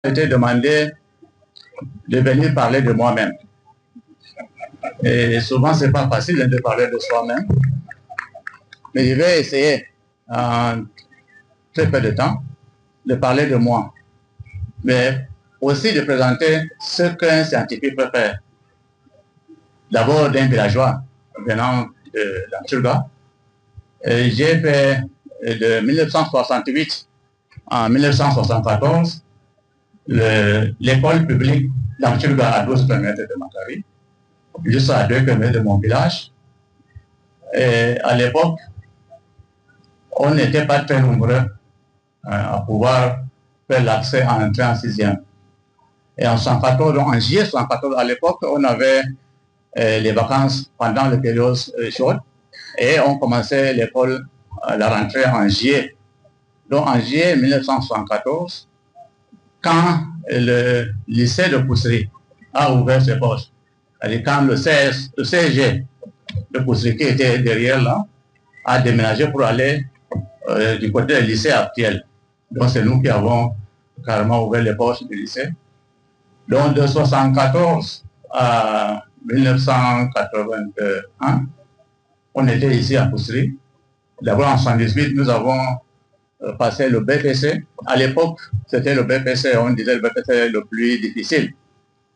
été demandé de venir parler de moi-même. Et souvent, ce n'est pas facile de parler de soi-même. Mais je vais essayer, en très peu de temps, de parler de moi. Mais aussi de présenter ce qu'un scientifique peut faire. D'abord d'un villageois venant d'Anturga. J'ai fait de 1968 en 1974 l'école publique d'Anturga à 12 km de Makari, juste à 2 km de mon village. Et à l'époque, on n'était pas très nombreux à pouvoir faire l'accès à entrer en 6e. Et en 114, en juillet 114, à l'époque, on avait les vacances pendant les périodes chaudes et on commençait l'école, la rentrée en juillet. Donc en juillet 1974, quand le lycée de Pousserie a ouvert ses portes, c'est-à-dire quand le CG de Pousserie qui était derrière là, a déménagé pour aller du côté du lycée actuel. Donc c'est nous qui avons carrément ouvert les portes du lycée. Donc de 1974 à 1981, on était ici à Pousserie. D'abord en 1978, nous avons passé le BPC. À l'époque, c'était le BPC, on disait le BPC le plus difficile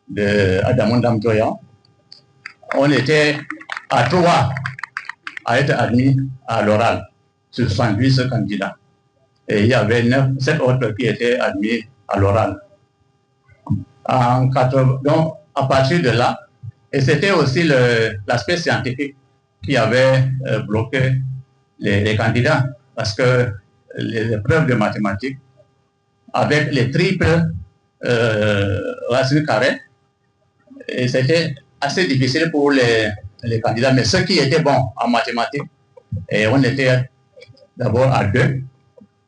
de Adamondam Joya. On était à 3 à être admis à l'oral sur 78 candidats. Et il y avait 7 autres qui étaient admis à l'oral. Donc, à partir de là, et c'était aussi l'aspect scientifique qui avait bloqué les candidats, parce que les épreuves de mathématiques, avec les triples racines carrées, c'était assez difficile pour les candidats, mais ceux qui étaient bons en mathématiques, et on était d'abord à 2,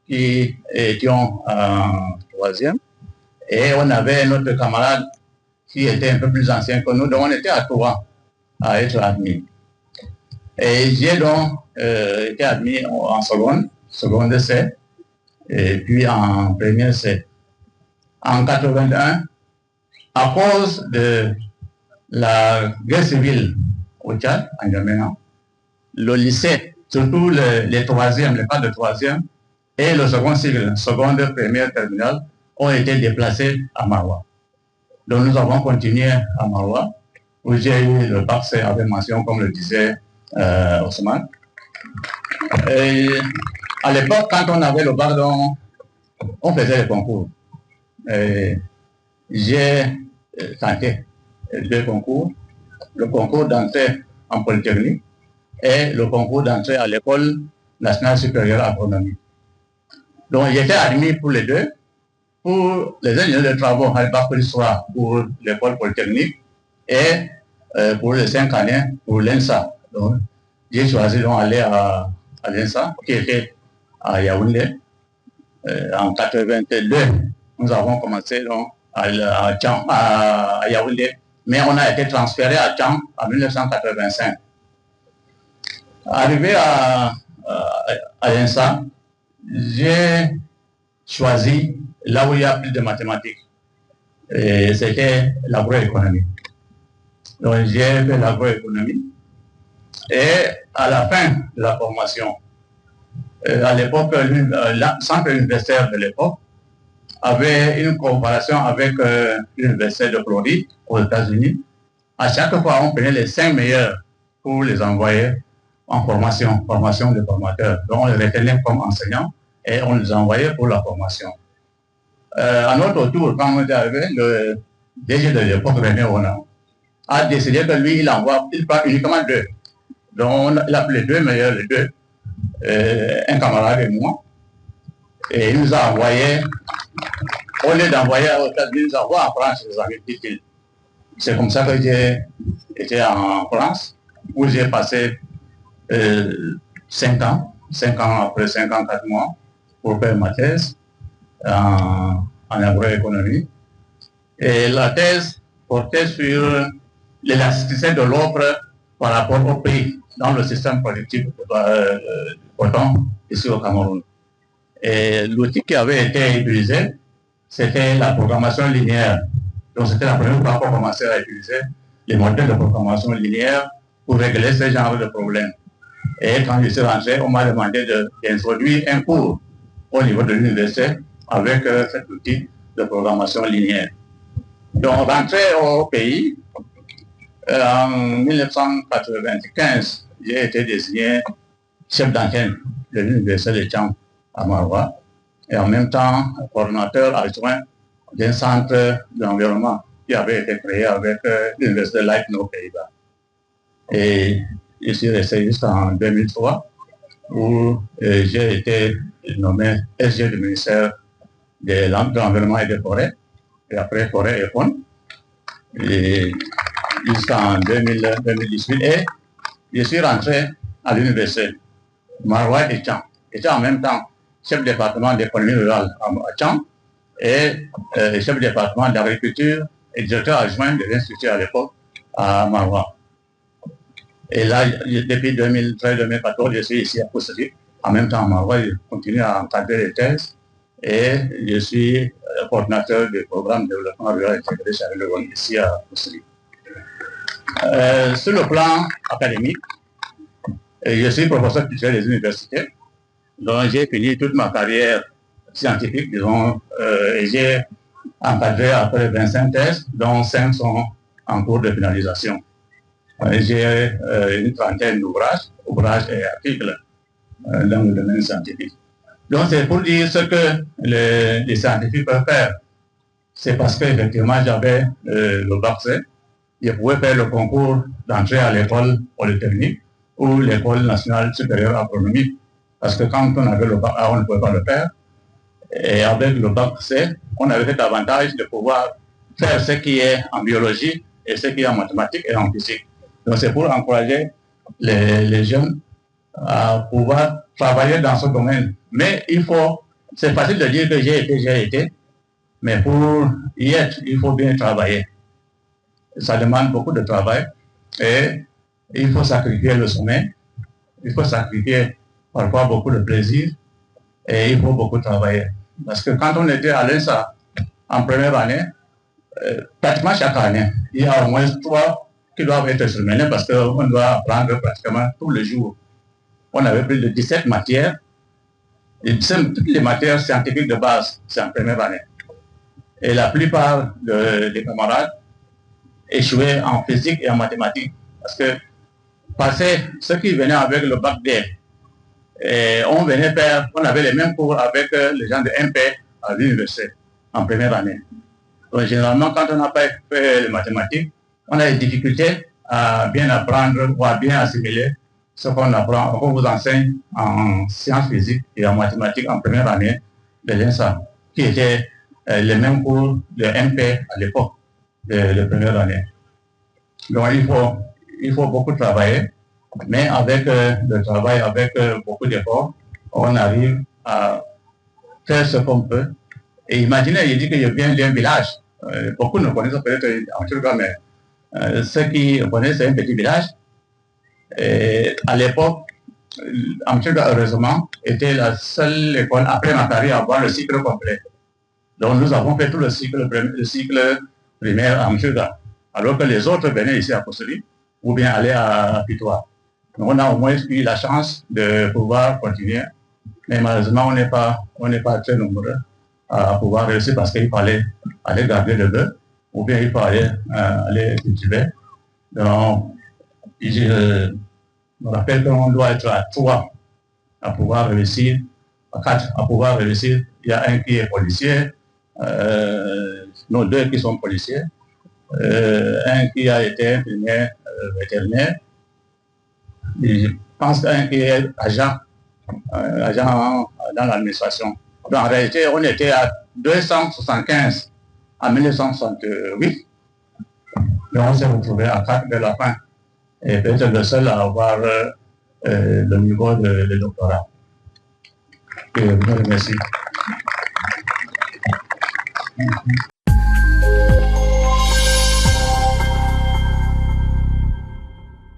qui étions en 3e, et on avait notre camarade qui était un peu plus ancien que nous, donc on était à 3 à être admis. Et j'ai donc été admis en seconde C, et puis en première C. En 81, à cause de la guerre civile au Tchad, en Yémen, le lycée, surtout les troisièmes, les pas de troisième, et le second cycle, seconde, première, terminale, ont été déplacés à Maroua. Donc nous avons continué à Maroua, où j'ai eu le bac C avec mention, comme le disait Ousmane. Et à l'époque, quand on avait le bac, on faisait les concours. J'ai tenté 2 concours, le concours d'entrée en Polytechnique et le concours d'entrée à l'école nationale supérieure d'agronomie. Donc j'étais admis pour les 2, pour les ingénieurs de travaux à bac plus 3 pour l'école Polytechnique et pour les 5 années pour l'ENSA. Donc j'ai choisi d'aller à l'ENSA qui était à Yaoundé. En 82, nous avons commencé donc à Yaoundé, mais on a été transféré à Tchang en 1985. Arrivé à l'ENSA, j'ai choisi là où il y a plus de mathématiques. Et c'était l'agroéconomie. Donc j'ai fait l'agroéconomie. Et à la fin de la formation, à l'époque, le centre universitaire de l'époque avait une coopération avec l'université de Floride aux États-Unis. À chaque fois, on prenait les 5 meilleurs pour les envoyer en formation de formateurs. Donc on les retenait comme enseignants et on les envoyait pour la formation. À notre tour, quand on est arrivé, le DG de l'époque, René Ona, a décidé que lui, il prend uniquement 2. Donc il a pris les 2 meilleurs, les 2. Un camarade et moi, et il nous a envoyé, au lieu d'envoyer aux États-Unis, il nous a envoyé en France, les amis, dit-il. C'est comme ça que j'ai été en France, où j'ai passé 5 ans, 5 ans après 5 ans, 4 mois, pour faire ma thèse en agroéconomie. Et la thèse portait sur l'élasticité de l'offre par rapport au prix dans le système productif du coton ici au Cameroun. Et l'outil qui avait été utilisé, c'était la programmation linéaire. Donc c'était la première fois qu'on commençait à utiliser les modèles de programmation linéaire pour régler ce genre de problèmes. Et quand je suis rentré, on m'a demandé d'introduire un cours au niveau de l'université avec cet outil de programmation linéaire. Donc rentré au pays, en 1995, j'ai été désigné chef d'antenne de l'université de Tchang à Maroua et en même temps coordonnateur adjoint d'un centre d'environnement qui avait été créé avec l'université de Leiden aux Pays-Bas. Et je suis resté jusqu'en 2003 où j'ai été nommé SG du ministère de l'Environnement et des Forêts, et après Forêt et Faune, et jusqu'en 2018. Et je suis rentré à l'université Maroua et Tchang. J'étais en même temps chef de département d'économie rurale à Tchang et chef de département d'agriculture et directeur adjoint de l'Institut à l'époque à Maroua. Et là, depuis 2013-2014, je suis ici à Pousseri. En même temps, à Maroua, je continue à encadrer les thèses et je suis coordinateur du programme de développement rural intégré chez le Rwanda ici à Pousseri. Sur le plan académique, je suis professeur titulaire des universités, donc j'ai fini toute ma carrière scientifique, disons, et j'ai encadré après 25 thèses, dont 5 sont en cours de finalisation. J'ai une trentaine ouvrages et articles dans le domaine scientifique. Donc c'est pour dire ce que les scientifiques peuvent faire. C'est parce qu'effectivement j'avais le bac C, je pouvais faire le concours d'entrée à l'école polytechnique ou l'école nationale supérieure agronomique. Parce que quand on avait le bac A, on ne pouvait pas le faire. Et avec le bac C, on avait cet avantage de pouvoir faire ce qui est en biologie et ce qui est en mathématiques et en physique. Donc c'est pour encourager les jeunes à pouvoir travailler dans ce domaine. Mais c'est facile de dire que j'ai été, mais pour y être, il faut bien travailler. Ça demande beaucoup de travail et il faut sacrifier le sommeil, il faut sacrifier parfois beaucoup de plaisir et il faut beaucoup travailler. Parce que quand on était à l'ENSA en première année, pratiquement chaque année, il y a au moins 3 qui doivent être surmenés parce qu'on doit apprendre pratiquement tous les jours. On avait plus de 17 matières, et toutes les matières scientifiques de base, c'est en première année. Et la plupart des camarades échouaient en physique et en mathématiques. Parce que ceux qui venaient avec le bac D, on avait les mêmes cours avec les gens de MP à l'université en première année. Donc généralement, quand on n'a pas fait les mathématiques, on a des difficultés à bien apprendre ou à bien assimiler ce qu'on apprend, qu'on vous enseigne en sciences physiques et en mathématiques en première année de l'INSA, qui étaient les mêmes cours de MP à l'époque de première année. Donc il faut beaucoup travailler, mais avec le travail, avec beaucoup d'efforts, on arrive à faire ce qu'on peut. Et imaginez, il dit que je viens d'un village. Beaucoup ne connaissent peut-être en Turquie, mais ceux qui connaissent, c'est un petit village. Et à l'époque, Amchurga, heureusement, était la seule école après ma carrière à avoir le cycle complet. Donc nous avons fait tout le cycle primaire à Amchurga, alors que les autres venaient ici à Pousseri ou bien aller à Pitois. Donc on a au moins eu la chance de pouvoir continuer, mais malheureusement on n'est pas très nombreux à pouvoir réussir parce qu'il fallait aller garder le bœuf ou bien il fallait aller cultiver. Donc, je me rappelle qu'on doit être à 3 à pouvoir réussir, à 4 à pouvoir réussir. Il y a un qui est policier, non, 2 qui sont policiers, un qui a été infirmier vétérinaire, et je pense qu'un qui est agent dans l'administration. En réalité, on était à 275 en 1968, mais on s'est retrouvé à 4 de la fin. Et peut-être le seul à avoir le niveau de doctorat. Et je vous remercie.